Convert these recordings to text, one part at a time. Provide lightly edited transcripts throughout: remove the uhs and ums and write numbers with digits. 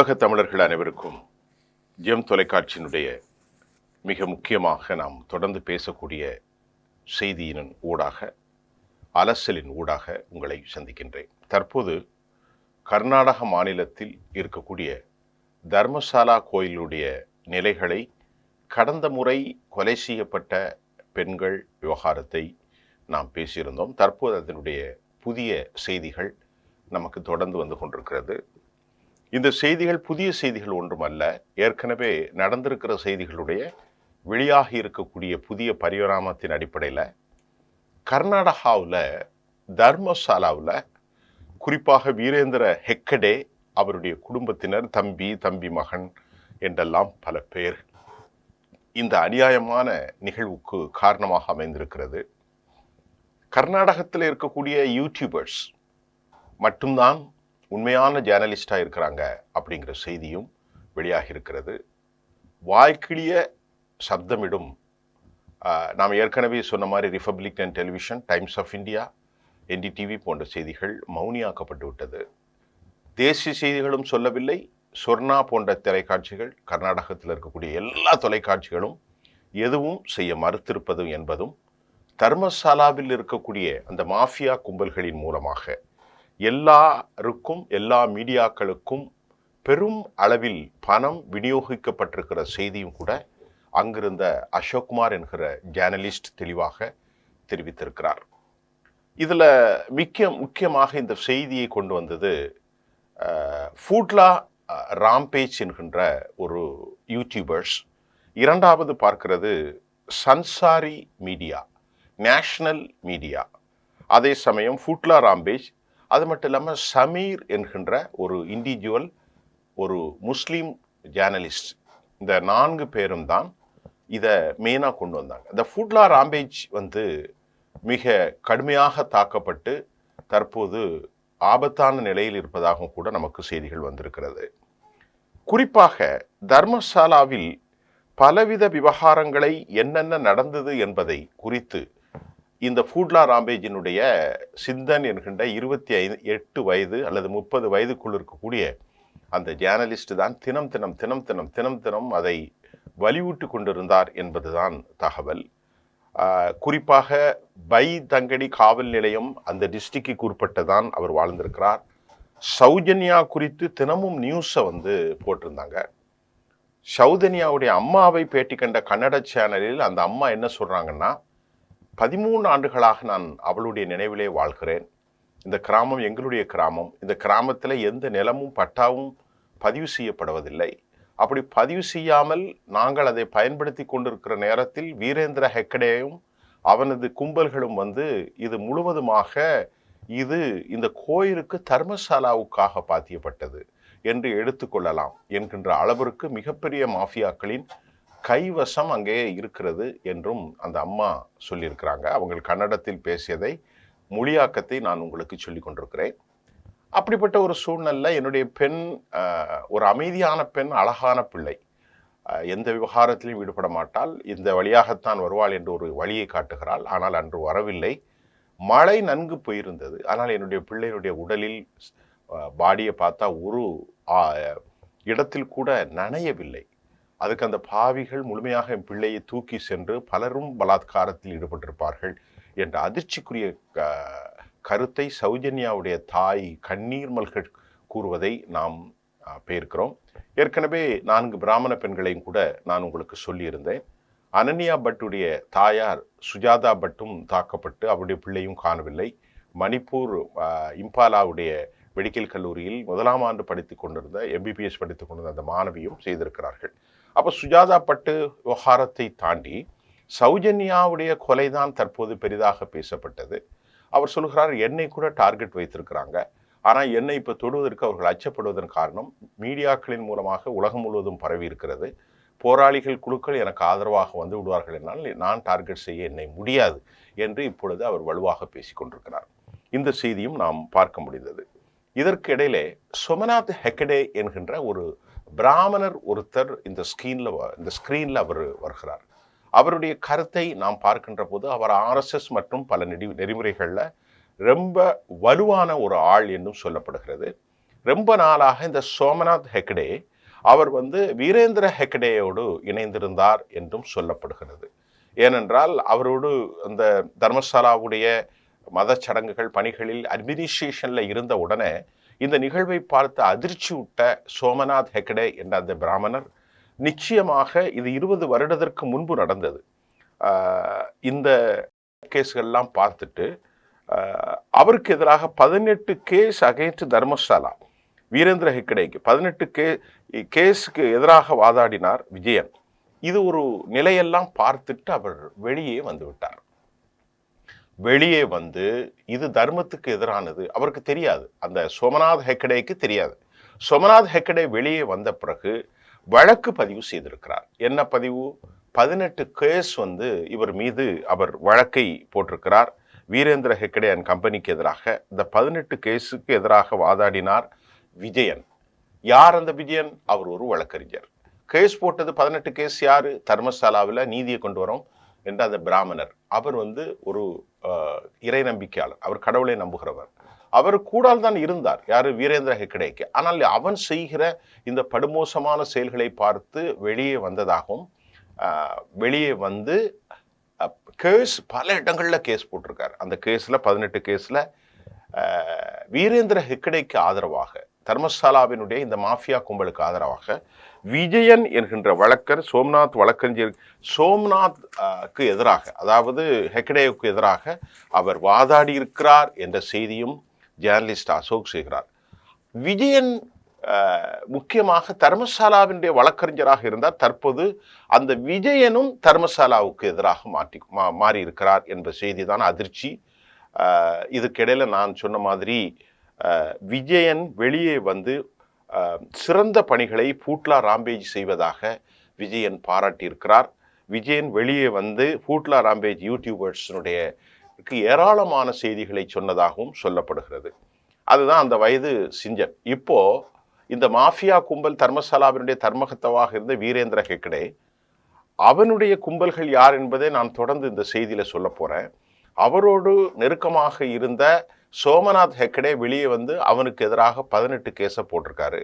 உலக தமிழர்கள் அனைவருக்கும் ஜெம் தொலைக்காட்சியினுடைய மிக முக்கியமாக நாம் தொடர்ந்து பேசக்கூடிய செய்தியின் ஊடாக அலசலின் ஊடாக உங்களை சந்திக்கின்றேன். தற்போது கர்நாடக மாநிலத்தில் இருக்கக்கூடிய தர்மசாலா கோயிலுடைய நிலைகளை, கடந்த முறை கொலை செய்யப்பட்ட பெண்கள் விவகாரத்தை நாம் பேசியிருந்தோம். தற்போது அதனுடைய புதிய செய்திகள் நமக்கு தொடர்ந்து வந்து கொண்டிருக்கிறது. இந்த செய்திகள் புதிய செய்திகள் ஒன்றுமல்ல, ஏற்கனவே நடந்திருக்கிற செய்திகளுடைய வெளியாகி இருக்கக்கூடிய புதிய பரிணாமத்தின் அடிப்படையில் கர்நாடகாவில் தர்மசாலாவில் குறிப்பாக வீரேந்திர ஹெக்கடே, அவருடைய குடும்பத்தினர், தம்பி மகன் என்றெல்லாம் பல பேர் இந்த அநியாயமான நிகழ்வுக்கு காரணமாக அமைந்திருக்கிறது. கர்நாடகத்தில் இருக்கக்கூடிய யூடியூபர்ஸ் மட்டும்தான் உண்மையான ஜேர்னலிஸ்டாக இருக்கிறாங்க அப்படிங்கிற செய்தியும் வெளியாகி இருக்கிறது. வாய்க்கிழிய சப்தமிடும், நாம் ஏற்கனவே சொன்ன மாதிரி Republican television, Times of India, NDTV போன்ற செய்திகள் மௌனியாக்கப்பட்டு விட்டது. தேசிய செய்திகளும் சொல்லவில்லை. சொர்ணா போன்ற தொலைக்காட்சிகள், கர்நாடகத்தில் இருக்கக்கூடிய எல்லா தொலைக்காட்சிகளும் எதுவும் செய்ய மறுத்திருப்பது என்பதும், தர்மசாலாவில் இருக்கக்கூடிய அந்த மாஃபியா கும்பல்களின் மூலமாக எல்லாருக்கும், எல்லா மீடியாக்களுக்கும் பெரும் அளவில் பணம் விநியோகிக்கப்பட்டிருக்கிற செய்தியும் கூட அங்கிருந்த அசோக்குமார் என்கிற ஜேர்னலிஸ்ட் தெளிவாக தெரிவித்திருக்கிறார். இதில் முக்கியமாக இந்த செய்தியை கொண்டு வந்தது ஃபூட்லா ராம்பேஜ் என்கின்ற ஒரு யூடியூபர்ஸ். இரண்டாவது பார்க்கிறது சன்சாரி மீடியா, நேஷனல் மீடியா. அதே சமயம் ஃபூட்லா ராம்பேஜ், அது மட்டும் இல்லாமல் சமீர் என்கின்ற ஒரு இண்டிவிஜுவல், ஒரு முஸ்லீம் ஜேர்னலிஸ்ட். இந்த 4 பேரும் தான் இதை மெயினாக கொண்டு வந்தாங்க. இந்த ஃபூட்லா ராம்பேஜ் மிக கடுமையாக தாக்கப்பட்டு தற்போது ஆபத்தான நிலையில் இருப்பதாகவும் கூட நமக்கு செய்திகள் வந்திருக்கிறது. குறிப்பாக தர்மசாலாவில் பலவித விவகாரங்களை என்னென்ன நடந்தது என்பதை குறித்து இந்த ஃபூட்லா ராம்பேஜினுடைய சிந்தன் என்கின்ற 28 வயது அல்லது 30 வயதுக்குள் இருக்கக்கூடிய அந்த ஜேர்னலிஸ்ட் தான் தினம் அதை வலியுறுத்தி கொண்டிருந்தார் என்பதுதான் தகவல். குறிப்பாக பை தங்கடி காவல் நிலையம், அந்த டிஸ்ட்ரிக்டுக்கு உட்பட்டுதான் அவர் வாழ்ந்திருக்கிறார். சௌஜன்யா குறித்து தினமும் நியூஸை போட்டிருந்தாங்க. சௌஜன்யாவுடைய அம்மாவை பேட்டி கண்ட கன்னட சேனலில் அந்த அம்மா என்ன சொல்றாங்கன்னா, 13 ஆண்டுகளாக நான் அவளுடைய நினைவிலே வாழ்கிறேன். இந்த கிராமம் எங்களுடைய கிராமம். இந்த கிராமத்தில் எந்த நிலமும் பட்டாவும் பதிவு செய்யப்படுவதில்லை. அப்படி பதிவு செய்யாமல் நாங்கள் அதை பயன்படுத்தி கொண்டிருக்கிற நேரத்தில் வீரேந்திர ஹெக்கடேயும் அவனது கும்பல்களும் இது முழுவதுமாக இந்த கோயிலுக்கு தர்மசாலாவுக்காக பாத்தியப்பட்டது என்று எடுத்துக்கொள்ளலாம் என்கின்ற அளவிற்கு மிகப்பெரிய மாஃபியாக்களின் கைவசம் அங்கே இருக்கிறது என்றும் அந்த அம்மா சொல்லியிருக்கிறாங்க. அவங்க கன்னடத்தில் பேசியதை மொழியாக்கத்தை நான் உங்களுக்கு சொல்லி கொண்டிருக்கிறேன். அப்படிப்பட்ட ஒரு சூழ்நிலை, என்னுடைய பெண் ஒரு அமைதியான பெண், அழகான பிள்ளை, எந்த விவகாரத்திலையும் ஈடுபட மாட்டாள், இந்த வழியாகத்தான் வருவாள் என்று ஒரு வழியை காட்டுகிறாள். ஆனால் அன்று வரவில்லை. மழை நன்கு போயிருந்தது. ஆனால் என்னுடைய பிள்ளையினுடைய உடலில் பாடியை பார்த்தா ஒரு இடத்தில் கூட நனையவில்லை. அதுக்கு அந்த பாவிகள் முழுமையாக என் பிள்ளையை தூக்கி சென்று பலரும் பலாத்காரத்தில் ஈடுபட்டிருப்பார்கள் என்ற அதிர்ச்சிக்குரிய கருத்தை சௌஜன்யாவுடைய தாய் கண்ணீர் மல்கள் கூறுவதை நாம் பேர்க்கிறோம். ஏற்கனவே 4 பிராமண பெண்களையும் கூட நான் உங்களுக்கு சொல்லியிருந்தேன். அனன்யா பட்டுடைய தாயார் சுஜாதா பட்டும் தாக்கப்பட்டு அவருடைய பிள்ளையும் காணவில்லை. மணிப்பூர் இம்பாலாவுடைய மெடிக்கல் கல்லூரியில் 1ஆம் ஆண்டு படித்துக் கொண்டிருந்த, MBBS படித்துக் கொண்டிருந்த அந்த மாணவியும் செய்திருக்கிறார்கள். அப்போ சுஜாதா பட்டு விவகாரத்தை தாண்டி சௌஜன்யாவுடைய கொலைதான் தற்போது பெரிதாக பேசப்பட்டது. அவர் சொல்கிறார், என்னை கூட டார்கெட் வைத்திருக்கிறாங்க. ஆனால் என்னை இப்போ தொடுவதற்கு அவர்கள் அச்சப்படுவதன் காரணம் மீடியாக்களின் மூலமாக உலகம் முழுவதும் பரவி இருக்கிறது. போராளிகள் குழுக்கள் எனக்கு ஆதரவாக விடுவார்கள் என்னால் நான் டார்கெட் செய்ய என்னை முடியாது என்று இப்பொழுது அவர் வலுவாக பேசிக்கொண்டிருக்கிறார். இந்த செய்தியும் நாம் பார்க்க முடிந்தது. இதற்கு இடையிலே சோமநாத் ஹெக்கடே என்கின்ற ஒரு பிராமணர் ஒருத்தர் இந்த ஸ்கிரீன்ல அவர் வருகிறார். அவருடைய கருத்தை நாம் பார்க்கின்ற போது அவர் RSS மற்றும் பல நெறிமுறைகளில் ரொம்ப வலுவான ஒரு ஆள் என்றும் சொல்லப்படுகிறது. ரொம்ப நாளாக இந்த சோமநாத் ஹெக்டே அவர் வந்து வீரேந்திர ஹெக்டேயோடு இணைந்திருந்தார் என்றும் சொல்லப்படுகிறது. ஏனென்றால் அவரோடு அந்த தர்மசாலாவுடைய மத சடங்குகள் பணிகளில் அட்மினிஸ்ட்ரேஷன்ல இருந்த உடனே இந்த நிகழ்வை பார்த்து அதிர்ச்சி விட்ட சோமநாத் ஹெக்டே என்ற அந்த பிராமணர் நிச்சயமாக இது 20 வருடத்திற்கு முன்பு நடந்தது. இந்த கேஸ்கள்லாம் பார்த்துட்டு அவருக்கு எதிராக 18 கேஸ் அகைன்ஸ்ட் தர்மசாலா, வீரேந்திர ஹெக்டேக்கு 18 கேஸுக்கு எதிராக வாதாடினார் விஜயன். இது ஒரு நிலையெல்லாம் பார்த்துட்டு அவர் வெளியே வந்து விட்டார். வெளியே வந்து இது தர்மத்துக்கு எதிரானது அவருக்கு தெரியாது, அந்த சோமநாத் ஹெக்டேக்கு தெரியாது. சோமநாத் ஹெக்டே வெளியே வந்த பிறகு வழக்கு பதிவு செய்திருக்கிறார். என்ன பதிவு? 18 கேஸ் வந்து இவர் மீது அவர் வழக்கை போட்டிருக்கிறார். வீரேந்திர ஹெக்டே அண்ட் கம்பெனிக்கு எதிராக இந்த 18 கேஸுக்கு எதிராக வாதாடினார் விஜயன். யார் அந்த விஜயன்? அவர் ஒரு வழக்கறிஞர். கேஸ் போட்டது 18 கேஸ் யாரு? தர்மசாலாவில் நீதியை கொண்டு வரோம் என்ற அந்த பிராமணர். அவர் வந்து ஒரு இறை நம்பிக்கையாளர், அவர் கடவுளை நம்புகிறவர். அவர் கூடால் தான் இருந்தார், யாரு? வீரேந்திர ஹெக்டேக்கு. ஆனால் அவன் செய்கிற இந்த படுமோசமான செயல்களை பார்த்து வெளியே வந்ததாகவும், வெளியே வந்து கேஸ் பல இடங்கள்ல கேஸ் போட்டிருக்காரு. அந்த கேஸ்ல 18 கேஸ்ல வீரேந்திர ஹெக்டேக்கு ஆதரவாக, தர்மசாலாவினுடைய இந்த மாஃபியா கும்பலுக்கு ஆதரவாக விஜயன் என்கின்ற வழக்கர், சோம்நாத் வழக்கறிஞர், சோம்நாத்க்கு எதிராக, அதாவது ஹெக்டேவுக்கு எதிராக அவர் வாதாடி இருக்கிறார் என்ற செய்தியும் ஜேர்னலிஸ்ட் அசோக் செய்கிறார். விஜயன் முக்கியமாக தர்மசாலாவினுடைய வழக்கறிஞராக இருந்தார். தற்போது அந்த விஜயனும் தர்மசாலாவுக்கு எதிராக மாறி இருக்கிறார் என்ற செய்தி தான் அதிர்ச்சி. இதுக்கிடையில நான் சொன்ன மாதிரி விஜயன் வெளியே வந்து சிறந்த பணிகளை பூட்லா ராம்பேஜ் செய்வதாக விஜயன் பாராட்டியிருக்கிறார். விஜயன் வெளியே வந்து பூட்லா ராம்பேஜ் யூடியூபர்ஸினுடைய ஏராளமான செய்திகளை சொன்னதாகவும் சொல்லப்படுகிறது. அதுதான் அந்த வயது சிஞ்சன். இப்போ இந்த மாஃபியா கும்பல் தர்மசாலாவினுடைய தர்மகத்தவாக இருந்த வீரேந்திர ஹெக்டே, அவனுடைய கும்பல்கள் யார் என்பதை நான் தொடர்ந்து இந்த செய்தியில சொல்ல போறேன். அவரோடு நெருக்கமாக இருந்த சோமநாத் ஹெக்டே வெளியே வந்து அவனுக்கு எதிராக 18 கேஸை போட்டிருக்காரு.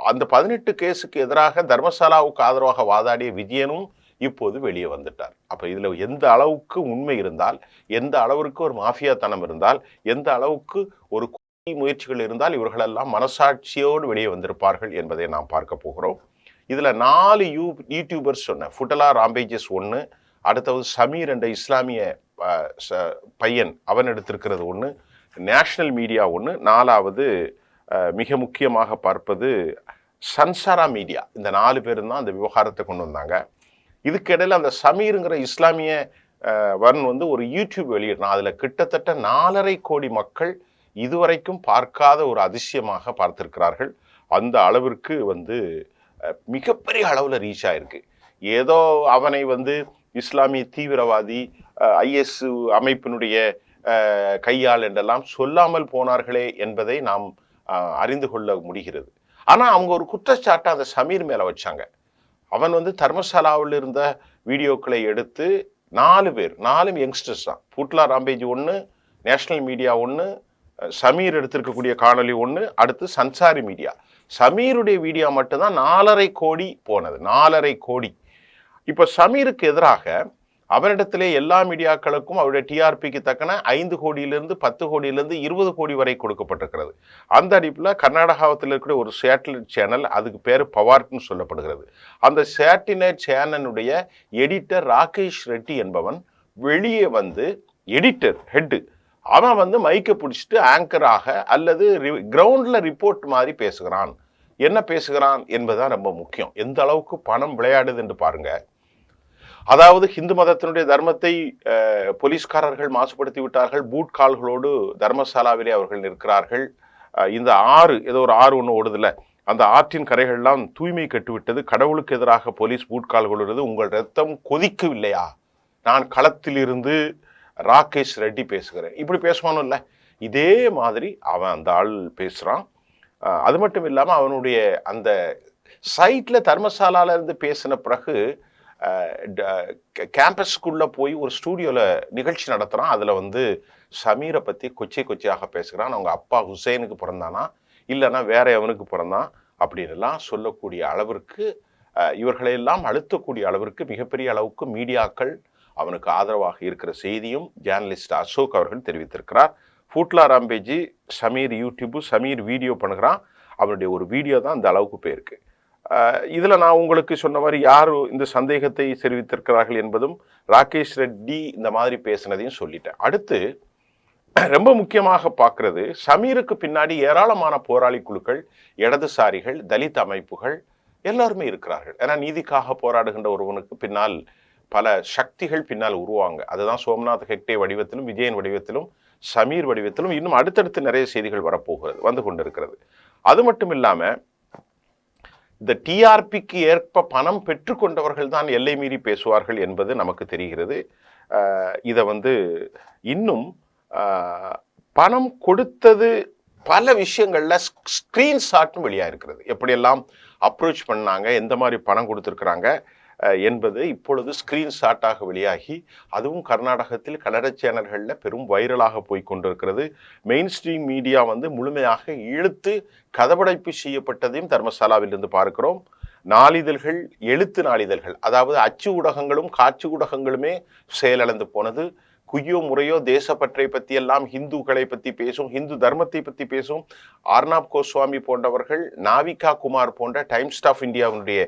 அந்த 18 கேஸுக்கு எதிராக தர்மசாலாவுக்கு ஆதரவாக வாதாடிய விஜயனும் இப்போது வெளியே வந்துட்டார். அப்ப இதுல எந்த அளவுக்கு உண்மை இருந்தால், எந்த அளவிற்கு ஒரு மாஃபியாத்தனம் இருந்தால், எந்த அளவுக்கு ஒரு முயற்சிகள் இருந்தால் இவர்களெல்லாம் மனசாட்சியோடு வெளியே வந்திருப்பார்கள் என்பதை நாம் பார்க்க போகிறோம். இதுல 4 யூடியூபர்ஸ் சொன்ன, ஃபுட்டலா ராம்பேஜஸ் 1, அடுத்தது சமீர் என்ற இஸ்லாமிய பையன் அவன் எடுத்திருக்கிறது 1, நேஷனல் மீடியா 1, 4வது மிக முக்கியமாக பார்ப்பது சன்சாரா மீடியா. இந்த 4 பேரும் தான் அந்த விவகாரத்தை கொண்டு வந்தாங்க. இதுக்கிடையில் அந்த சமீருங்கிற இஸ்லாமிய வன் வந்து ஒரு யூடியூப் வெளியிடணும். அதுல கிட்டத்தட்ட 4.5 கோடி மக்கள் இதுவரைக்கும் பார்க்காத ஒரு அதிசயமாக பார்த்திருக்கிறார்கள். அந்த அளவிற்கு வந்து மிகப்பெரிய அளவுல ரீச் ஆயிருக்கு. ஏதோ அவனை வந்து இஸ்லாமிய தீவிரவாதி, IS அமைப்பினுடைய கையாள் என்றெல்லாம் சொல்லாமல் போனார்களே என்பதை நாம் அறிந்து கொள்ள முடிகிறது. ஆனா அவங்க ஒரு குற்றச்சாட்டை அந்த சமீர் மேல வச்சாங்க. அவன் வந்து தர்மசாலாவில் இருந்த வீடியோக்களை எடுத்து 4 பேர், 4 யங்ஸ்டர்ஸ் தான். பூட்லா ராம்பேஜ் 1, நேஷனல் மீடியா 1, சமீர் எடுத்திருக்கக்கூடிய காணொலி 1, அடுத்து சன்சாரி மீடியா. சமீருடைய வீடியோ மட்டும்தான் 4.5 கோடி போனது. 4.5 கோடி. இப்ப சமீருக்கு எதிராக அவனிடத்திலே எல்லா மீடியாக்களுக்கும் அவருடைய டிஆர்பிக்கு தக்கன 5 கோடியிலிருந்து 10 கோடியிலிருந்து 20 கோடி வரை கொடுக்கப்பட்டிருக்கிறது. அந்த அடிப்பில் கர்நாடகாவில் இருக்கிற ஒரு சேட்டலைட் சேனல், அதுக்கு பேர் பவார்ட்னு சொல்லப்படுகிறது. அந்த சேட்டலைட் சேனலுடைய எடிட்டர் ராகேஷ் ரெட்டி என்பவன் வெளியே வந்து, எடிட்டர் ஹெட்டு, அவன் வந்து மைக்கை பிடிச்சிட்டு ஆங்கராக அல்லது கிரவுண்ட்ல ரிப்போர்ட் மாதிரி பேசுகிறான். என்ன பேசுகிறான் என்பதுதான் ரொம்ப முக்கியம். எந்த அளவுக்கு பணம் விளையாடுது என்று பாருங்க. அதாவது ஹிந்து மதத்தினுடைய தர்மத்தை போலீஸ்காரர்கள் மாசுபடுத்தி விட்டார்கள். பூட் கால்களோடு தர்மசாலாவிலே அவர்கள் நிற்கிறார்கள். இந்த ஆறு, ஏதோ ஒரு ஆறு ஒன்று ஓடுதில்ல, அந்த ஆற்றின் கரைகள்லாம் தூய்மை கட்டுவிட்டது. கடவுளுக்கு எதிராக போலீஸ் பூட் கால்களோடு, உங்கள் ரத்தம் கொதிக்கவில்லையா? நான் களத்தில் இருந்து ராகேஷ் ரெட்டி பேசுகிறேன். இப்படி பேசுவானோ இல்லை, இதே மாதிரி அவன் அந்த ஆள் பேசுறான். அது மட்டும் இல்லாம அவனுடைய அந்த சைட்ல தர்மசாலால இருந்து பேசின பிறகு கேம்பஸ்க்குள்ள போய் ஒரு ஸ்டூடியோல நிகழ்ச்சி நடத்துறான். அதுல வந்து சமீரை பத்தி கொச்சை கொச்சையாக பேசுகிறான். அவங்க அப்பா ஹுசைனுக்கு பிறந்தானா, இல்லைன்னா வேற எவனுக்கு பிறந்தான் அப்படின்லாம் சொல்லக்கூடிய அளவிற்கு இவர்களையெல்லாம் அழுத்தக்கூடிய அளவிற்கு மிகப்பெரிய அளவுக்கு மீடியாக்கள் அவனுக்கு ஆதரவாக இருக்கிற செய்தியும் ஜேர்னலிஸ்ட் அசோக் அவர்கள் தெரிவித்திருக்கிறார். ஃபூட்லா ராம்பேஜி சமீர் யூடியூப்பு சமீர் வீடியோ பண்ணுகிறான். அவனுடைய ஒரு வீடியோ தான் இந்த அளவுக்கு போயிருக்கு. இதில் நான் உங்களுக்கு சொன்ன மாதிரி யார் இந்த சந்தேகத்தை தெரிவித்திருக்கிறார்கள் என்பதும் ராகேஷ் ரெட்டி இந்த மாதிரி பேசினதையும் சொல்லிட்டேன். அடுத்து ரொம்ப முக்கியமாக பார்க்கறது, சமீருக்கு பின்னாடி ஏராளமான போராளி குழுக்கள், இடதுசாரிகள், தலித் அமைப்புகள் எல்லாருமே இருக்கிறார்கள். ஏன்னா நீதிக்காக போராடுகின்ற ஒருவனுக்கு பின்னால் பல சக்திகள் பின்னால் உருவாங்க. அதுதான் சோம்நாத் ஹெக்டே வடிவத்திலும், விஜயன் வடிவத்திலும், சமீர் வடிவத்திலும் இன்னும் அடுத்தடுத்து நிறைய செய்திகள் வந்து கொண்டிருக்கிறது. அது மட்டும் இல்லாம இந்த டிஆர்பிக்கு ஏற்ப பணம் பெற்றுக்கொண்டவர்கள் தான் எல்லை மீறி பேசுவார்கள் என்பது நமக்கு தெரிகிறது. இதை இன்னும் பணம் கொடுத்தது பல விஷயங்கள்ல ஸ்கிரீன்ஷாட்டும் வெளியா இருக்கிறது. எப்படியெல்லாம் அப்ரோச் பண்ணாங்க, எந்த மாதிரி பணம் கொடுத்துருக்குறாங்க என்பது இப்பொழுது ஸ்கிரீன்ஷாட்டாக வெளியாகி அதுவும் கர்நாடகத்தில் கன்னட சேனல்களில் பெரும் வைரலாக போய் கொண்டிருக்கிறது. மெயின் ஸ்ட்ரீம் மீடியா முழுமையாக இழுத்து கதவடைப்பு செய்யப்பட்டதையும் தர்மசாலாவிலிருந்து பார்க்கிறோம். நாளிதழ்கள், எழுத்து நாளிதழ்கள், அதாவது அச்சு ஊடகங்களும் காட்சி ஊடகங்களுமே செயலிழந்து போனது. குய்யோ முறையோ தேசப்பற்றை பற்றி எல்லாம் ஹிந்துக்களை பற்றி பேசும், ஹிந்து தர்மத்தை பற்றி பேசும் ஆர்னாப் கோஸ்வாமி போன்றவர்கள், நாவிகா குமார் போன்ற டைம்ஸ் ஆஃப் இந்தியாவுடைய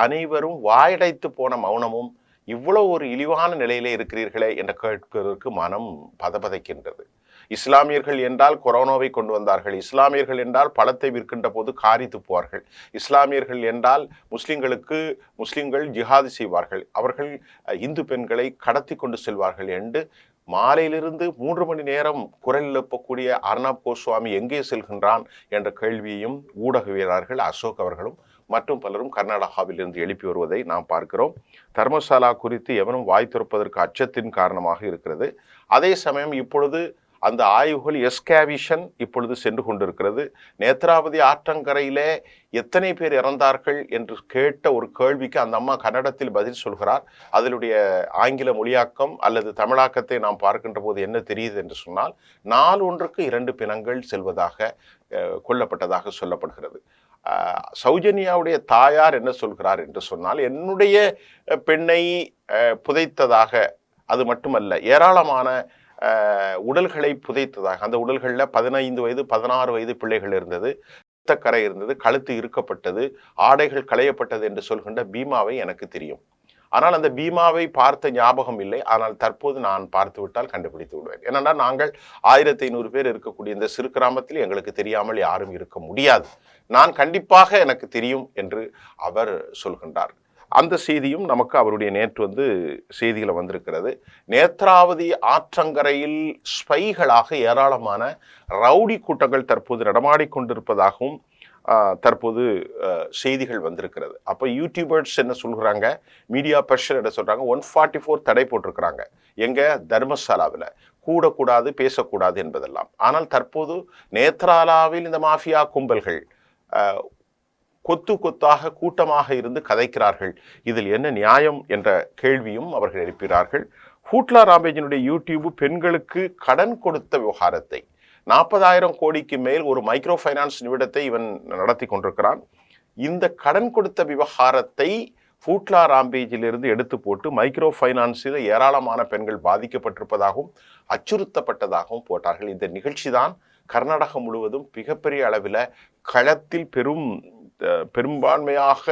அனைவரும் வாயடைத்து போன மௌனமும் இவ்வளவு ஒரு இழிவான நிலையிலே இருக்கிறீர்களே என்ற கேட்பதற்கு மனம் பதபதைக்கின்றது. இஸ்லாமியர்கள் என்றால் கொரோனாவை கொண்டு வந்தார்கள், இஸ்லாமியர்கள் என்றால் பழத்தை விற்கின்ற போது காரி துப்புவார்கள், இஸ்லாமியர்கள் என்றால் முஸ்லிம்கள் ஜிஹாது செய்வார்கள், அவர்கள் இந்து பெண்களை கடத்தி கொண்டு செல்வார்கள் என்று மாலையிலிருந்து 3 மணி நேரம் குரல் எழுப்பக்கூடிய அர்னாப் கோஸ்வாமி எங்கே செல்கின்றான் என்ற கேள்வியையும் ஊடகவியலாளர்கள் அசோக் அவர்களும் மற்றும் பலரும் கர்நாடகாவில் இருந்து எழுப்பி வருவதை நாம் பார்க்கிறோம். தர்மசாலா குறித்து எவனும் வாய் திறப்பதற்கு அச்சத்தின் காரணமாக இருக்கிறது. அதே சமயம் இப்பொழுது அந்த ஆய்வுகள் எஸ்கேவிஷன் இப்பொழுது சென்று கொண்டிருக்கிறது. நேத்ராவதி ஆற்றங்கரையிலே எத்தனை பேர் இறந்தார்கள் என்று கேட்ட ஒரு கேள்விக்கு அந்த அம்மா கன்னடத்தில் பதில் சொல்கிறார். அதனுடைய ஆங்கில மொழியாக்கம் அல்லது தமிழாக்கத்தை நாம் பார்க்கின்ற போது என்ன தெரியுது என்று சொன்னால், 4 ஒன்றுக்கு 2 பிணங்கள் செல்வதாக கொல்லப்பட்டதாக சொல்லப்படுகிறது. சௌஜன்யாவுடைய தாயார் என்ன சொல்கிறார் என்று சொன்னால், என்னுடைய பெண்ணை புதைத்ததாக, அது மட்டுமல்ல ஏராளமான உடல்களை புதைத்ததாக, அந்த உடல்களில் 15 வயது 16 வயது பிள்ளைகள் இருந்தது, கரை இருந்தது, கழுத்து இருக்கப்பட்டது, ஆடைகள் களையப்பட்டது என்று சொல்கின்ற பீமாவை எனக்கு தெரியும். ஆனால் அந்த பீமாவை பார்த்த ஞாபகம் இல்லை. ஆனால் தற்போது நான் பார்த்து விட்டால் கண்டுபிடித்து விடுவேன். ஏனென்றால் நாங்கள் 1500 பேர் இருக்கக்கூடிய இந்த சிறு கிராமத்தில் எங்களுக்கு தெரியாமல் யாரும் இருக்க முடியாது. நான் கண்டிப்பாக எனக்கு தெரியும் என்று அவர் சொல்கின்றார். அந்த செய்தியும் நமக்கு அவருடைய நேற்று செய்திகளை வந்திருக்கிறது. நேத்ராவதி ஆற்றங்கரையில் ஸ்பைகளாக ஏராளமான ரவுடி கூட்டங்கள் தற்போது நடமாடிக்கொண்டிருப்பதாகவும் தற்போது செய்திகள் வந்திருக்கிறது. அப்போ யூடியூபர்ஸ் என்ன சொல்கிறாங்க, மீடியா பர்சன் என்ன சொல்கிறாங்க, 144 தடை போட்டிருக்கிறாங்க. எங்கே? தர்மசாலாவில் கூடக்கூடாது, பேசக்கூடாது என்பதெல்லாம். ஆனால் தற்போது நேத்ராலாவில் இந்த மாஃபியா கும்பல்கள் கொத்து கொத்தாக கூட்டமாக இருந்து கதைக்கிறார்கள். இதில் என்ன நியாயம் என்ற கேள்வியும் அவர்கள் எழுப்புகிறார்கள். ஃபூட்லா ராம்பேஜினுடைய யூடியூப் பெண்களுக்கு கடன் கொடுத்த விவகாரத்தை 40,000 கோடிக்கு மேல் ஒரு மைக்ரோ ஃபைனான்ஸ் நிறுவனத்தை இவன் நடத்தி கொண்டிருக்கிறான். இந்த கடன் கொடுத்த விவகாரத்தை ஃபூட்லா ராம்பேஜிலிருந்து எடுத்து போட்டு மைக்ரோ ஃபைனான்ஸில் ஏராளமான பெண்கள் பாதிக்கப்பட்டிருப்பதாகவும் அச்சுறுத்தப்பட்டதாகவும் போட்டார்கள். இந்த நிகழ்ச்சி தான் கர்நாடகம் முழுவதும் மிகப்பெரிய அளவில் களத்தில் பெரும்பான்மையாக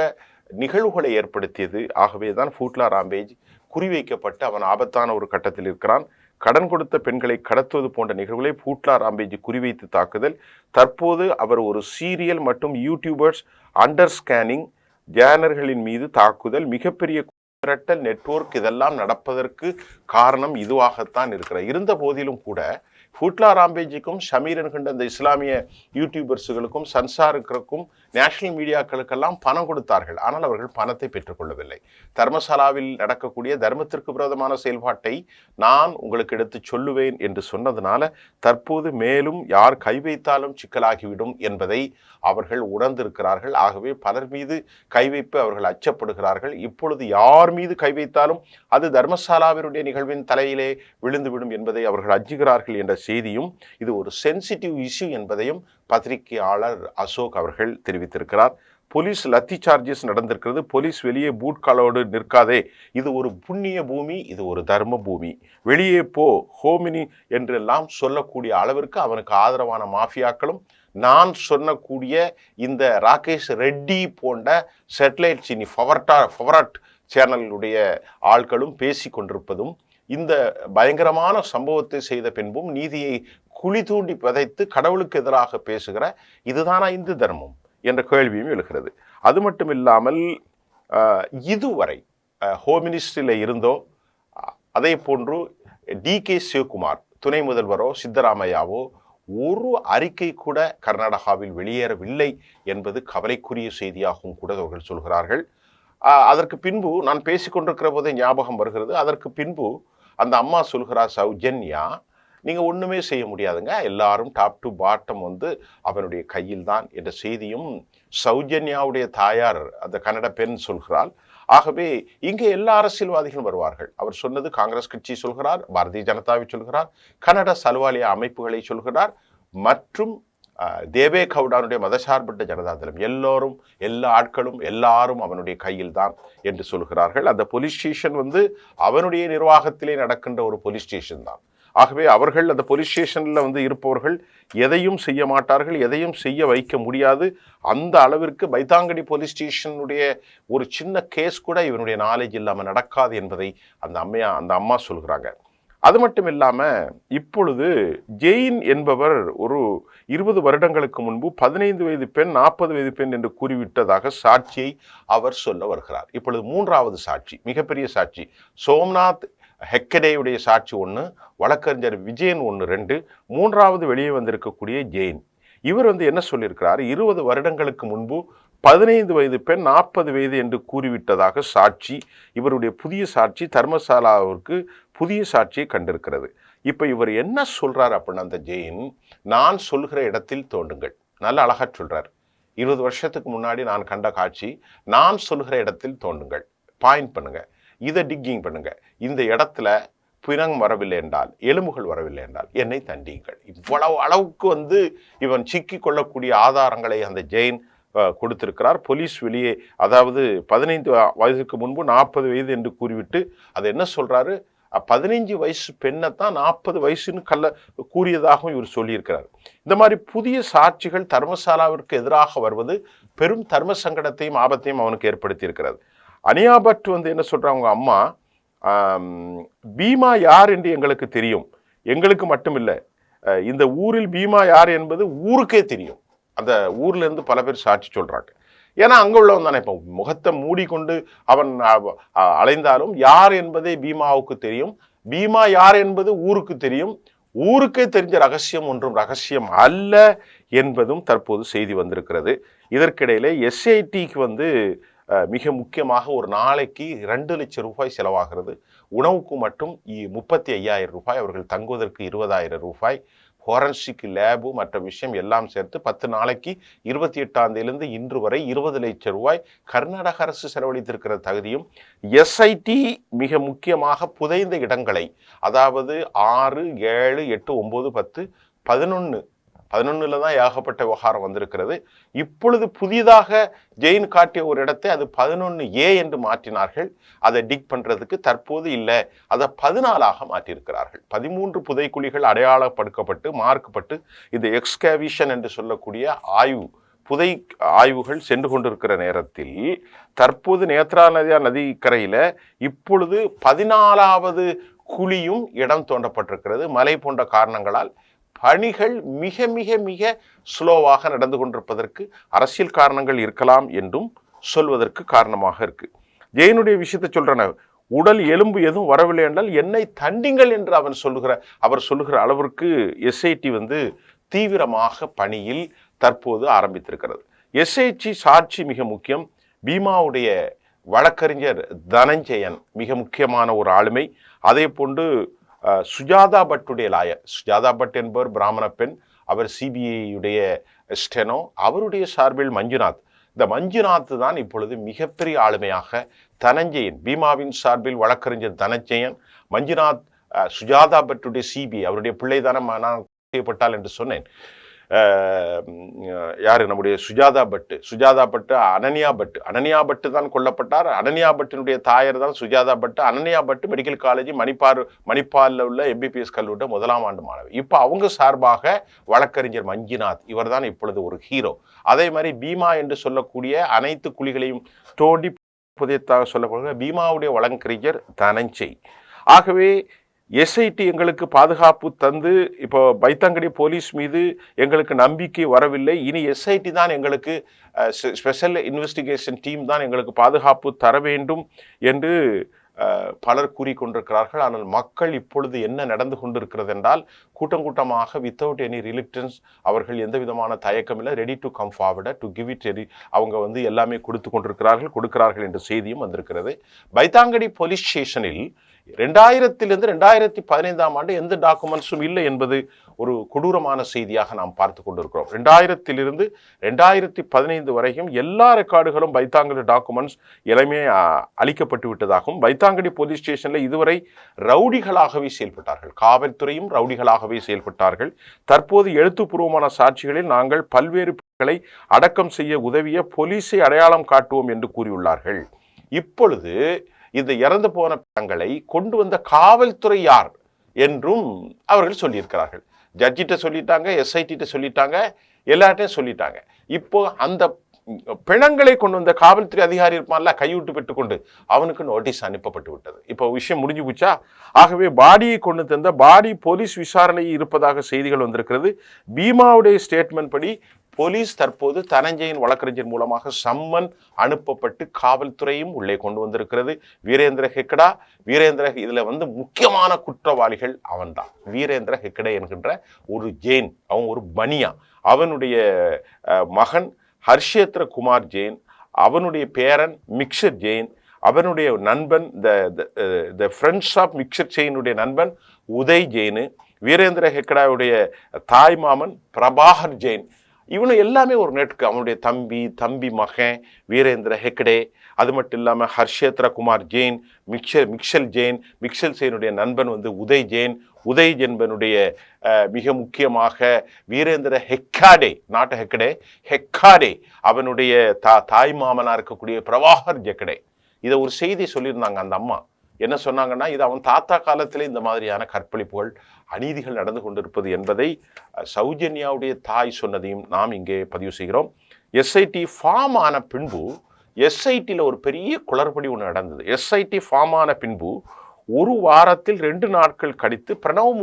நிகழ்வுகளை ஏற்படுத்தியது. ஆகவே தான் ஃபூட்லா ராம்பேஜ் குறிவைக்கப்பட்டு அவன் ஆபத்தான ஒரு கட்டத்தில் இருக்கிறான். கடன் கொடுத்த பெண்களை கடத்துவது போன்ற நிகழ்வுகளை ஃபூட்லா ராம்பேஜ் குறிவைத்து தாக்குதல். தற்போது அவர் ஒரு சீரியல் மற்றும் யூடியூபர்ஸ் அண்டர் ஸ்கேனிங் ஜேர்னல்களின் மீது தாக்குதல், மிகப்பெரிய மிரட்டல், நெட்வொர்க், இதெல்லாம் நடப்பதற்கு காரணம் இதுவாகத்தான் இருக்கிறது. இருந்த போதிலும் கூட ஃபூட்லா ராம்பேஜுக்கும் ஷமீர் என்கின்ற இந்த இஸ்லாமிய யூடியூபர்ஸுகளுக்கும் சன்சாருக்கும் நேஷனல் மீடியாக்களுக்கெல்லாம் பணம் கொடுத்தார்கள். ஆனால் அவர்கள் பணத்தை பெற்றுக்கொள்ளவில்லை. தர்மசாலாவில் நடக்கக்கூடிய தர்மத்திற்கு விரோதமான செயல்பாட்டை நான் உங்களுக்கு எடுத்து சொல்லுவேன் என்று சொன்னதுனால தற்போது மேலும் யார் கை வைத்தாலும் சிக்கலாகிவிடும் என்பதை அவர்கள் உணர்ந்திருக்கிறார்கள். ஆகவே பலர் மீது கை வைப்பு அவர்கள் அச்சப்படுகிறார்கள். இப்பொழுது யார் மீது கை வைத்தாலும் அது தர்மசாலாவினுடைய நிகழ்வின் தலையிலே விழுந்துவிடும் என்பதை அவர்கள் அஞ்சுகிறார்கள் என்ற செய்தியும், இது ஒரு சென்சிட்டிவ் இஷ்யூ என்பதையும் பத்திரிகையாளர் அசோக் அவர்கள் தெரிவித்திருக்கிறார். போலீஸ் லத்தி சார்ஜஸ் நடந்திருக்கிறது. போலீஸ் வெளியே பூட்காலோடு நிற்காதே, இது ஒரு புண்ணிய பூமி, இது ஒரு தர்ம பூமி, வெளியே போ ஹோமினி என்றெல்லாம் சொல்லக்கூடிய அளவிற்கு அவனுக்கு ஆதரவான மாஃபியாக்களும் நான் சொன்னக்கூடிய இந்த ராகேஷ் ரெட்டி போன்ற சேட்டலைட் சினி ஃபவராட் சேனலுடைய ஆட்களும் பேசி கொண்டிருப்பதும், இந்த பயங்கரமான சம்பவத்தை செய்த பின்பும் நீதியை குழி தூண்டி பதைத்து கடவுளுக்கு எதிராக பேசுகிற இதுதானா இந்து தர்மம் என்ற கேள்வியும் எழுகிறது. அது மட்டும் இல்லாமல் இதுவரை ஹோம் மினிஸ்ட்ரியில் இருந்தோ அதே போன்று DK சிவகுமார் துணை முதல்வரோ சித்தராமையாவோ ஒரு அறிக்கை கூட கர்நாடகாவில் வெளியேறவில்லை என்பது கவலைக்குரிய செய்தியாகவும் கூட அவர்கள் சொல்கிறார்கள். அதற்கு பின்பு நான் பேசிக்கொண்டிருக்கிற போதே ஞாபகம் வருகிறது, அதற்கு பின்பு அந்த அம்மா சொல்கிறார், சௌஜன்யா நீங்கள் ஒன்றுமே செய்ய முடியாதுங்க, எல்லாரும் டாப் டு பாட்டம் அவனுடைய கையில் தான் என்ற செய்தியும் சௌஜன்யாவுடைய தாயார் அந்த கன்னட பெண் சொல்கிறாள். ஆகவே இங்கே எல்லா அரசியல்வாதிகளும் வருவார்கள். அவர் சொன்னது காங்கிரஸ் கட்சி சொல்கிறார், பாரதிய ஜனதாவை சொல்கிறார், கன்னட சல்வாலிய அமைப்புகளை சொல்கிறார், மற்றும் தேவே கவுடானுடைய மதசார்பற்ற ஜனதாதளம் எல்லோரும் எல்லா ஆட்களும் எல்லாரும் அவனுடைய கையில் தான் என்று சொல்கிறார்கள். அந்த போலீஸ் ஸ்டேஷன் அவனுடைய நிர்வாகத்திலே நடக்கின்ற ஒரு போலீஸ் ஸ்டேஷன் தான். ஆகவே அவர்கள் அந்த போலீஸ் ஸ்டேஷனில் இருப்பவர்கள் எதையும் செய்ய மாட்டார்கள், எதையும் செய்ய வைக்க முடியாது. அந்த அளவிற்கு பைத்தாங்கடி போலீஸ் ஸ்டேஷனுடைய ஒரு சின்ன கேஸ் கூட இவனுடைய நாலேஜ் இல்லாமல் நடக்காது என்பதை அந்த அம்மா சொல்கிறாங்க. அது மட்டும் இல்லாமல் இப்பொழுது ஜெயின் என்பவர் ஒரு 20 வருடங்களுக்கு முன்பு 15 வயது பெண் 40 வயது பெண் என்று கூறிவிட்டதாக சாட்சியை அவர் சொல்ல வருகிறார். இப்பொழுது 3வது சாட்சி, மிகப்பெரிய சாட்சி, சோம்நாத் ஹெக்கடேயுடைய சாட்சி 1, வழக்கறிஞர் விஜயன் 1, 2, 3வது வெளியே வந்திருக்கக்கூடிய ஜெயின். இவர் என்ன சொல்லியிருக்கிறார், 20 வருடங்களுக்கு முன்பு 15 வயது பெண் 40 வயது என்று கூறிவிட்டதாக சாட்சி. இவருடைய புதிய சாட்சி தர்மசாலாவிற்கு புதிய சாட்சியை கண்டிருக்கிறது. இப்போ இவர் என்ன சொல்றார் அப்படின்னா, அந்த ஜெயின், நான் சொல்கிற இடத்தில் தோண்டுங்கள், நல்ல அழகா சொல்றார். 20 வருஷத்துக்கு முன்னாடி நான் கண்ட காட்சி, நான் சொல்கிற இடத்தில் தோண்டுங்கள், பாயிண்ட் பண்ணுங்க, இதை டிக்கிங் பண்ணுங்க, இந்த இடத்துல பிணம் வரவில்லை என்றால், எலும்புகள் வரவில்லை என்றால் என்னை தண்டியுங்கள். இவ்வளவு அளவுக்கு இவன் சிக்கி கொள்ளக்கூடிய ஆதாரங்களை அந்த ஜெயின் கொடுத்திருக்கிறார். போலீஸ் வெளியே, அதாவது 15 வயதுக்கு முன்பு 40 வயது என்று கூறிவிட்டு அது என்ன சொல்றாரு, 15 வயசு பெண்ணை தான் 40 வயசுன்னு கூறியதாகவும் இவர் சொல்லியிருக்கிறார். இந்த மாதிரி புதிய சாட்சிகள் தர்மசாலாவிற்கு எதிராக வருவது பெரும் தர்ம சங்கடத்தையும் ஆபத்தையும் அவனுக்கு ஏற்படுத்தி இருக்கிறது. அனியா பட் என்ன சொல்றாங்க, அவங்க அம்மா, பீமா யார் என்று எங்களுக்கு தெரியும், எங்களுக்கு மட்டுமில்லை, இந்த ஊரில் பீமா யார் என்பது ஊருக்கே தெரியும். அந்த ஊர்ல இருந்து பல பேர் சாட்சி சொல்றாங்க. ஏன்னா அங்க உள்ளவன் தானே, இப்போ முகத்தை மூடிக்கொண்டு அவன் அலைந்தாலும் யார் என்பதே பீமாவுக்கு தெரியும், பீமா யார் என்பது ஊருக்கு தெரியும், ஊருக்கே தெரிஞ்ச ரகசியம் ஒன்றும் ரகசியம் அல்ல என்பதும் தற்போது செய்தி வந்திருக்கிறது. இதற்கிடையில SITக்கு மிக முக்கியமாக ஒரு நாளைக்கு 2 லட்சம் ரூபாய் செலவாகிறது. உணவுக்கு மட்டும் 35,000 ரூபாய், அவர்கள் தங்குவதற்கு 20,000 ரூபாய், ஃபோரன்சிக் லேபு மற்ற விஷயம் எல்லாம் சேர்த்து 10 நாளைக்கு 28ஆம் தேதியிலிருந்து இன்று வரை 20 லட்சம் ரூபாய் கர்நாடக அரசு செலவழித்திருக்கிற தகுதியும், SIT மிக முக்கியமாக புதைந்த இடங்களை, அதாவது 6, 7, 8, 9, 10, 11 தான் ஏகப்பட்ட விவகாரம் வந்திருக்கிறது. இப்பொழுது புதிதாக ஜெயின் காட்டிய ஒரு இடத்தை அது 11A என்று மாற்றினார்கள். அதை டிக் பண்றதுக்கு தற்போது இல்லை, அதை 14ஆக மாற்றியிருக்கிறார்கள். 13 புதைக்குழிகள் அடையாளப்படுத்தப்பட்டு மார்க்கப்பட்டு இந்த எக்ஸ்கேவிஷன் என்று சொல்லக்கூடிய புதை ஆய்வுகள் சென்று கொண்டிருக்கிற நேரத்தில் தற்போது நேத்ரா நதிக்கரையில இப்பொழுது 14வது குழியும் இடம் தோண்டப்பட்டிருக்கிறது. மழை போன்ற காரணங்களால் பணிகள் மிக மிக மிக ஸ்லோவாக நடந்து கொண்டிருப்பதற்கு அரசியல் காரணங்கள் இருக்கலாம் என்றும் சொல்வதற்கு காரணமாக இருக்கு. ஜெயினுடைய விஷயத்தை சொல்றன, உடல் எலும்பு எதுவும் வரவில்லை என்றால் என்னை தண்டிங்கள் என்று அவர் சொல்லுகிற அளவிற்கு SIT தீவிரமாக பணியில் தற்போது ஆரம்பித்திருக்கிறது. எஸ்ஐடி சாட்சி மிக முக்கியம். பீமாவுடைய வழக்கறிஞர் தனஞ்சயன் மிக முக்கியமான ஒரு ஆளுமை. அதே போன்று சுஜாதா பட்டுடைய லாயர், சுஜாதா பட் என்பவர் பிராமண பெண், அவர் சிபிஐயுடைய ஸ்டெனோ, அவருடைய சார்பில் மஞ்சுநாத். இந்த மஞ்சுநாத் தான் இப்பொழுது மிகப்பெரிய ஆளுமையாக தனஞ்சயன், பீமாவின் சார்பில் வழக்கறிஞர் தனஞ்சயன், மஞ்சுநாத் சுஜாதா பட்டுடைய சிபிஐ, அவருடைய பிள்ளைதான நான் செய்யப்பட்டால் என்று சொன்னேன். யாரு நம்முடைய சுஜாதா பட்டு அனன்யா பட்டு தான் கொல்லப்பட்டார். அனன்யா பட்டினுடைய தாயர் தான் சுஜாதா பட்டு. அனன்யா பட்டு மெடிக்கல் காலேஜ் மணிப்பாலில் உள்ள எம்பிபிஎஸ் கல்லூரி 1ஆம் ஆண்டு மாணவி. இப்போ அவங்க சார்பாக வழக்கறிஞர் மஞ்சுநாத், இவர் தான் இப்பொழுது ஒரு ஹீரோ. அதே மாதிரி பீமா என்று சொல்லக்கூடிய அனைத்து குழிகளையும் தோண்டி புதைத்தாக சொல்லப்படுகிற பீமாவுடைய வழக்கறிஞர் தனஞ்சய். ஆகவே எஸ்ஐடி எங்களுக்கு பாதுகாப்பு தந்து இப்போ பைத்தாங்கடி போலீஸ் மீது எங்களுக்கு நம்பிக்கை வரவில்லை. இனி எஸ்ஐடி தான் எங்களுக்கு ஸ்பெஷல் இன்வெஸ்டிகேஷன் டீம் தான் எங்களுக்கு பாதுகாப்பு தர வேண்டும் என்று பலர் கூறிக்கொண்டிருக்கிறார்கள். ஆனால் மக்கள் இப்பொழுது என்ன நடந்து கொண்டிருக்கிறது என்றால், கூட்டம் கூட்டமாக வித்தவுட் எனி ரிலிக்டன்ஸ், அவர்கள் எந்த விதமான தயக்கம் இல்லை, ready to come forward to give it ready, அவங்க எல்லாமே கொடுக்கிறார்கள் என்ற செய்தியும் வந்திருக்கிறது. பைத்தாங்கடி போலீஸ் ஸ்டேஷனில் 2000 2015ஆம் ஆண்டு எந்த டாக்குமெண்ட்ஸும் இல்லை என்பது ஒரு கொடூரமான செய்தியாக நாம் பார்த்து கொண்டிருக்கிறோம். 2000 2015 வரைக்கும் எல்லா ரெக்கார்டுகளும் பைத்தாங்கடி டாக்குமெண்ட்ஸ் எல்லாமே அளிக்கப்பட்டு விட்டதாகவும், பைத்தாங்கடி போலீஸ் ஸ்டேஷனில் இதுவரை ரவுடிகளாகவே செயல்பட்டார்கள், காவல்துறையும் ரவுடிகளாகவே செயல்பட்டார்கள். தற்போது எழுத்துப்பூர்வமான சாட்சிகளில் நாங்கள் பல்வேறு பொருட்களை அடக்கம் செய்ய உதவிய போலீஸை அடையாளம் காட்டுவோம் என்று கூறியுள்ளார்கள். இப்பொழுது இந்த இறந்து போன படங்களை கொண்டு வந்த காவல்துறை யார் என்றும் அவர்கள் சொல்லியிருக்கிறார்கள். ஜட்ஜிட்ட சொல்லிட்டாங்க, எஸ்ஐடிட்ட சொல்லிட்டாங்க, எல்லார்ட்டையும் சொல்லிட்டாங்க. இப்போ அந்த பிணங்களை கொண்டு வந்த காவல்துறை அதிகாரி இருப்பான்ல, கைவிட்டு பெற்றுக்கொண்டு, அவனுக்கு நோட்டீஸ் அனுப்பப்பட்டு விட்டது. இப்போ விஷயம் முடிஞ்சு போச்சா? ஆகவே பாடியை கொண்டு தந்த பாடி போலீஸ் விசாரணையில் இருப்பதாக செய்திகள் வந்திருக்கிறது. பீமாவுடைய ஸ்டேட்மெண்ட் படி போலீஸ் தற்போது தனஞ்சயின் வழக்கறிஞர் மூலமாக சம்மன் அனுப்பப்பட்டு காவல்துறையும் உள்ளே கொண்டு வந்திருக்கிறது. வீரேந்திர ஹெக்கடா இதுல முக்கியமான குற்றவாளிகள் அவன்தான். வீரேந்திர ஹெக்கடே என்கின்ற ஒரு ஜெயின், அவன் ஒரு பனியா. அவனுடைய மகன் ஹர்ஷேந்திர குமார் ஜெயின், அவனுடைய பேரன் மிக்சர் ஜெயின், அவனுடைய நண்பன் த ஃப்ரெண்ட்ஸ் ஆஃப் மிக்சர் ஜெயினுடைய நண்பன் உதய் ஜெயின், வீரேந்திர ஹெக்கடாவுடைய தாய் மாமன் பிரபாகர் ஜெயின், இவனு எல்லாமே ஒரு நெட்க்கு. அவனுடைய தம்பி மகன் வீரேந்திர ஹெக்கடே, அது மட்டும் இல்லாமல் ஹர்ஷேந்திர குமார் ஜெயின், மிக்சல் ஜெயினுடைய நண்பன் உதய் ஜெயின், உதய் என்பனுடைய மிக முக்கியமாக வீரேந்திர ஹெக்காடே, நாட்டு ஹெக்காடே, அவனுடைய தாய் மாமனா இருக்கக்கூடிய பிரபாகர் ஜெக்கடே. இதை ஒரு செய்தி சொல்லியிருந்தாங்க அந்த அம்மா. என்ன சொன்னாங்கன்னா, இது அவன் தாத்தா காலத்திலே இந்த மாதிரியான கற்பழிப்புகள் அநீதிகள் நடந்து கொண்டிருப்பது என்பதை சௌஜன்யாவுடைய தாய் சொன்னதையும் நாம் இங்கே பதிவு செய்கிறோம். எஸ்ஐடி ஃபார்ம் ஆன பின்பு எஸ்ஐடியில் ஒரு பெரிய குளறுபடி ஒன்று நடந்தது. எஸ்ஐடி ஃபார்ம் ஆன பின்பு ஒரு வாரத்தில் 2 நாட்கள் கழித்து பிரணவ்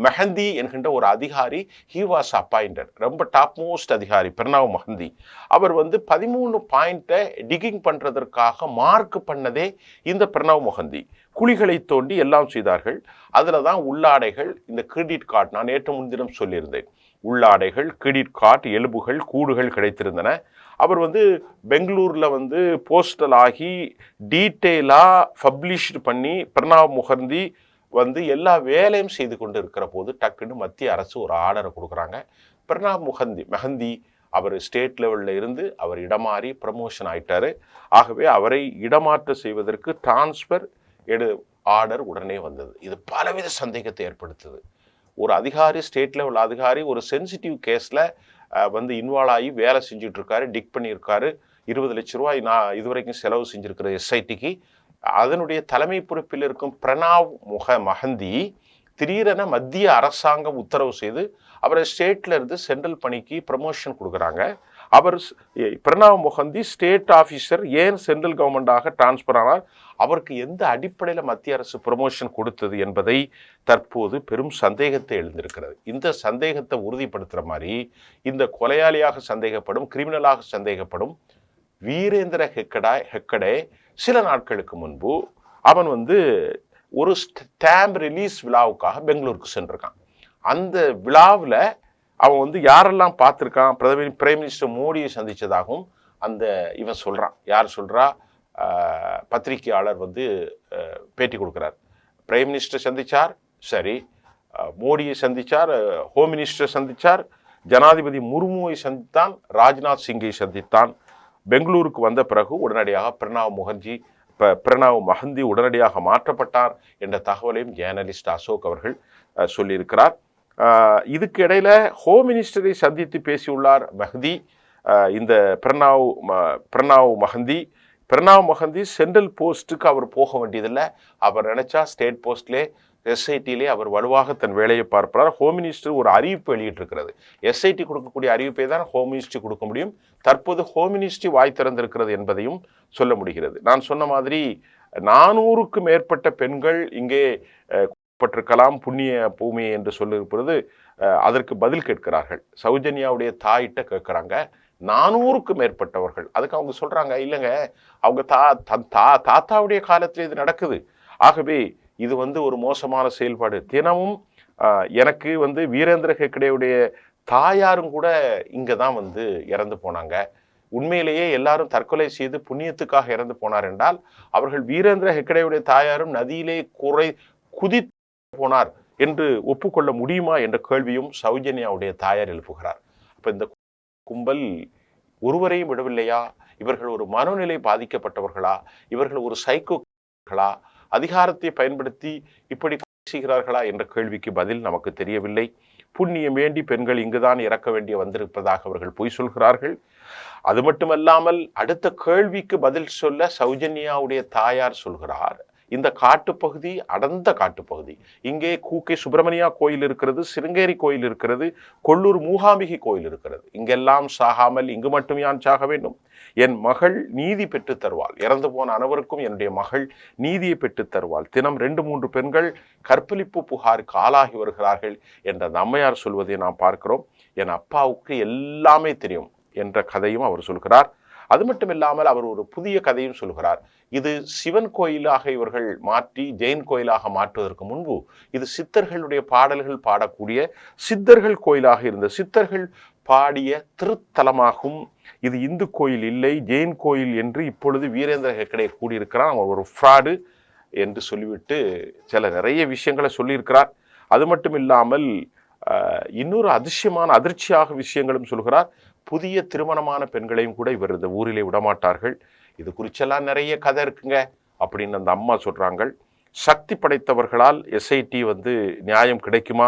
மெஹந்தி என்கின்ற ஒரு அதிகாரி, ஹி வாஸ் அப்பாயிண்டட், ரொம்ப டாப் மோஸ்ட் அதிகாரி பிரணவ் மெஹந்தி. அவர் 13 பாயிண்ட்டை டிகிங் பண்ணுறதற்காக மார்க் பண்ணதே இந்த பிரணவ் மெஹந்தி. குழிகளை தோண்டி எல்லாம் செய்தார்கள். அதில் தான் உள்ளாடைகள், இந்த கிரெடிட் கார்டு, நான் நேற்று முன்தினம் சொல்லியிருந்தேன், உள்ளாடைகள், கிரெடிட் கார்டு, எலும்புகள், கூடுகள் கிடைத்திருந்தன. அவர் பெங்களூரில் போஸ்டல் ஆகி டீட்டெயிலாக பப்ளிஷ்டு பண்ணி பிரணவ் முகர்ஜி எல்லா வேலையும் செய்து கொண்டு இருக்கிற போது டக்குன்னு மத்திய அரசு ஒரு ஆர்டரை கொடுக்குறாங்க. பிரணவ் மெஹந்தி அவர் ஸ்டேட் லெவலில் இருந்து அவர் இடமாறி ப்ரமோஷன் ஆயிட்டாரு. ஆகவே அவரை இடமாற்றம் செய்வதற்கு டிரான்ஸ்ஃபர் ஆர்டர் உடனே வந்தது. இது பலவித சந்தேகத்தை ஏற்படுத்துது. ஒரு அதிகாரி, ஸ்டேட் லெவல் அதிகாரி, ஒரு சென்சிட்டிவ் கேஸில் இன்வால்வ் ஆகி வேலை செஞ்சுட்டு இருக்காரு, டிக் பண்ணியிருக்காரு. 20 லட்ச ரூபாய் நான் இதுவரைக்கும் செலவு செஞ்சுருக்கிற எஸ்ஐடிக்கு. அதனுடைய தலைமை பொறுப்பில் இருக்கும் பிரணவ் மெஹந்தி திடீரென மத்திய அரசாங்கம் உத்தரவு செய்து அவரை ஸ்டேட்ல இருந்து சென்ட்ரல் பணிக்கு ப்ரமோஷன் கொடுக்குறாங்க. அவர் பிரணவ் முகர்ஜி ஸ்டேட் ஆஃபீஸர் ஏன் சென்ட்ரல் கவர்மெண்டாக டிரான்ஸ்பர் ஆனார், அவருக்கு எந்த அடிப்படையில் மத்திய அரசு ப்ரமோஷன் கொடுத்தது என்பதை தற்போது பெரும் சந்தேகத்தை எழுந்திருக்கிறது. இந்த சந்தேகத்தை உறுதிப்படுத்துகிற மாதிரி இந்த கொலையாளியாக சந்தேகப்படும், கிரிமினலாக சந்தேகப்படும் வீரேந்திர ஹெக்கடே சில நாட்களுக்கு முன்பு அவன் ஒரு ஸ்டாம்ப் ரிலீஸ் விழாவுக்காக பெங்களூருக்கு சென்றிருக்கான். அந்த விழாவில் அவன் வந்து யாரெல்லாம் பார்த்துருக்கான், பிரைம் மினிஸ்டர் மோடியை சந்தித்ததாகவும் இவன் சொல்கிறான். யார் சொல்கிறா? பத்திரிகையாளர் வந்து பேட்டி கொடுக்குறார். பிரைம் மினிஸ்டர் சந்தித்தார், சரி, மோடியை சந்தித்தார், ஹோம் மினிஸ்டர் சந்தித்தார், ஜனாதிபதி முர்முவை சந்தித்தான், ராஜ்நாத் சிங்கை சந்தித்தான். பெங்களூருக்கு வந்த பிறகு உடனடியாக பிரணாப் மகந்தி உடனடியாக மாற்றப்பட்டார் என்ற தகவலையும் ஜேர்னலிஸ்ட் அசோக் அவர்கள் சொல்லியிருக்கிறார். இதுக்கு இடையில ஹோம் மினிஸ்டரை சந்தித்து பேசியுள்ளார் மஹதி. இந்த பிரணாப் மகந்தி சென்ட்ரல் போஸ்ட்டுக்கு அவர் போக வேண்டியதில்லை. அவர் நினைச்சா ஸ்டேட் போஸ்ட்லே எஸ்ஐடியிலே அவர் வலுவாக தன் வேலையை பார்ப்பார். ஹோம் மினிஸ்டர் ஒரு அறிவிப்பு வெளியிட்டிருக்கிறது. எஸ்ஐடி கொடுக்கக்கூடிய அறிவிப்பை தான் ஹோம் மினிஸ்ட்ரி கொடுக்க முடியும். தற்போது ஹோம் மினிஸ்ட்ரி வாய் திறந்திருக்கிறது என்பதையும் சொல்ல முடிகிறது. நான் சொன்ன மாதிரி 400க்கும் மேற்பட்ட பெண்கள் இங்கே பட்டிருக்கலாம் புண்ணிய பூமி என்று சொல்லியிருப்பது. அதற்கு பதில் கேட்கிறார்கள். சௌஜன்யாவுடைய தாயிட்ட கேட்குறாங்க, 400க்கும் மேற்பட்டவர்கள். அதுக்கு அவங்க சொல்றாங்க, இல்லைங்க, அவங்க தாத்தாவுடைய காலத்தில் இது நடக்குது. ஆகவே இது வந்து ஒரு மோசமான செயல்பாடு. தினமும் எனக்கு வந்து வீரேந்திர ஹெக்டேவுடைய தாயாரும் கூட இங்கே தான் வந்து இறந்து போனாங்க. உண்மையிலேயே எல்லாரும் தற்கொலை செய்து புண்ணியத்துக்காக இறந்து போனார் என்றால் அவர்கள் வீரேந்திர ஹெக்டேவுடைய தாயாரும் நதியிலே குதித்து போனார் என்று ஒப்புக்கொள்ள முடியுமா என்ற கேள்வியும் சௌஜன்யாவுடைய தாயார் எழுப்புகிறார். அப்ப இந்த கும்பல் ஒருவரையும் விடவில்லையா? இவர்கள் ஒரு மனநிலை பாதிக்கப்பட்டவர்களா? இவர்கள் ஒரு சைக்கோகளா? அதிகாரத்தை பயன்படுத்தி இப்படி செய்கிறார்களா என்ற கேள்விக்கு பதில் நமக்கு தெரியவில்லை. புண்ணியம் வேண்டி பெண்கள் இங்குதான் இறக்க வேண்டிய வந்திருப்பதாக அவர்கள் பொய் சொல்கிறார்கள். அது மட்டுமல்லாமல் அடுத்த கேள்விக்கு பதில் சொல்ல சௌஜன்யாவுடைய தாயார் சொல்கிறார், இந்த காட்டுப்பகுதி அடர்ந்த காட்டுப்பகுதி, இங்கே கூக்கை சுப்பிரமணியா கோயில் இருக்கிறது, சிருங்கேரி கோயில் இருக்கிறது, கொல்லூர் மூகாம்பிகை கோயில் இருக்கிறது. இங்கெல்லாம் சாகாமல் இங்கு மட்டும் யான் சாக வேண்டும்? என் மகள் நீதி பெற்று தருவாள். இறந்து போன அனைவருக்கும் என்னுடைய மகள் நீதியை பெற்று தருவாள். தினம் 2-3 பெண்கள் கற்பழிப்பு புகாருக்கு ஆளாகி வருகிறார்கள் என்ற அம்மையார் சொல்வதை நாம் பார்க்கிறோம். என் அப்பாவுக்கு எல்லாமே தெரியும் என்ற கதையும் அவர் சொல்கிறார். அது மட்டும் இல்லாமல் அவர் ஒரு புதிய கதையும் சொல்கிறார். இது சிவன் கோயிலாக இவர்கள் மாற்றி ஜெயின் கோயிலாக மாற்றுவதற்கு முன்பு இது சித்தர்களுடைய பாடல்கள் பாடக்கூடிய சித்தர்கள் கோயிலாக இருந்த சித்தர்கள் பாடிய திருத்தலமாகும். இது இந்து கோயில் இல்லை, ஜெயின் கோயில் என்று இப்பொழுது வீரேந்திர ஹெக்டே கூடியிருக்கிறார். அவர் ஒரு ஃப்ராடு என்று சொல்லிவிட்டு சில நிறைய விஷயங்களை சொல்லியிருக்கிறார். அது மட்டும் இல்லாமல் இன்னொரு அதிர்ச்சியாக விஷயங்களும் சொல்கிறார். புதிய திருமணமான பெண்களையும் கூட இவர் இந்த ஊரிலே விடமாட்டார்கள். இது குறிச்செல்லாம் நிறைய கதை இருக்குங்க அப்படின்னு அந்த அம்மா சொல்றாங்க. சக்தி படைத்தவர்களால் எஸ்ஐடி வந்து நியாயம் கிடைக்குமா?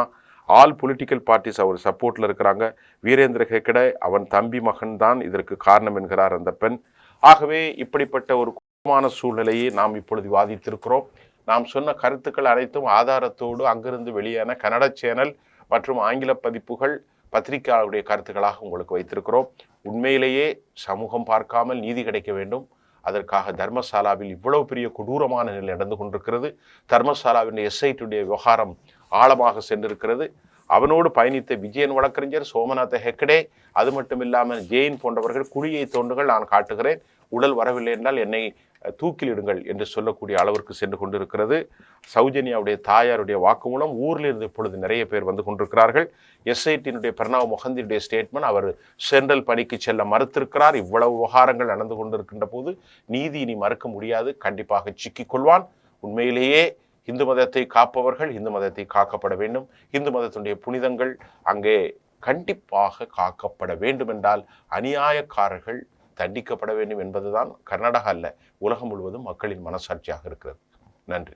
ஆல் பொலிட்டிக்கல் பார்ட்டிஸ் அவர் சப்போர்ட்ல இருக்கிறாங்க. வீரேந்திர ஹெக்டே அவன் தம்பி மகன் தான் இதற்கு காரணம் என்கிறார் அந்த பெண். ஆகவே இப்படிப்பட்ட ஒரு குழப்பமான சூழ்நிலையை நாம் இப்பொழுது விவாதித்திருக்கிறோம். நாம் சொன்ன கருத்துக்கள் அனைத்தும் ஆதாரத்தோடு அங்கிருந்து வெளியான கன்னட சேனல் மற்றும் ஆங்கில பதிப்புகள் பத்திரிகையாளருடைய கருத்துக்களாக உங்களுக்கு வைத்திருக்கிறோம். உண்மையிலேயே சமூகம் பார்க்காமல் நீதி கிடைக்க வேண்டும். அதற்காக தர்மசாலாவில் இவ்வளவு பெரிய கொடூரமான நிலை நடந்து கொண்டிருக்கிறது. தர்மசாலாவின் எஸ்ஐடியுடைய விவகாரம் ஆழமாக சென்றிருக்கிறது. அவனோடு பயணித்த விஜயன் வழக்கறிஞர் சோமநாத ஹெக்டே, அது மட்டும் இல்லாமல் ஜெயின் போன்றவர்கள் குழியை தோண்டுகள், நான் காட்டுகிறேன், உடல் வரவில்லை என்றால் என்னை தூக்கிலிடுங்கள் என்று சொல்லக்கூடிய அளவிற்கு சென்று கொண்டிருக்கிறது. சௌஜன்யாவுடைய தாயாருடைய வாக்குமூலம் ஊரில் இருந்து இப்பொழுது நிறைய பேர் வந்து கொண்டிருக்கிறார்கள். எஸ்ஐடியினுடைய பிரணாப் முகந்தியுடைய ஸ்டேட்மெண்ட், அவர் சென்ட்ரல் பணிக்கு செல்ல மறுத்திருக்கிறார். இவ்வளவு விவகாரங்கள் நடந்து கொண்டிருக்கின்ற போது நீதி இனி மறுக்க முடியாது, கண்டிப்பாக சிக்கிக் கொள்வான். உண்மையிலேயே இந்து மதத்தை காப்பவர்கள் இந்து மதத்தை காக்கப்பட வேண்டும். இந்து மதத்தினுடைய புனிதங்கள் அங்கே கண்டிப்பாக காக்கப்பட வேண்டும் என்றால் அநியாயக்காரர்கள் தண்டிக்கப்பட வேண்டும் என்பதுதான் கர்நாடகா அல்ல, உலகம் முழுவதும் மக்களின் மனசாட்சியாக இருக்கிறது. நன்றி.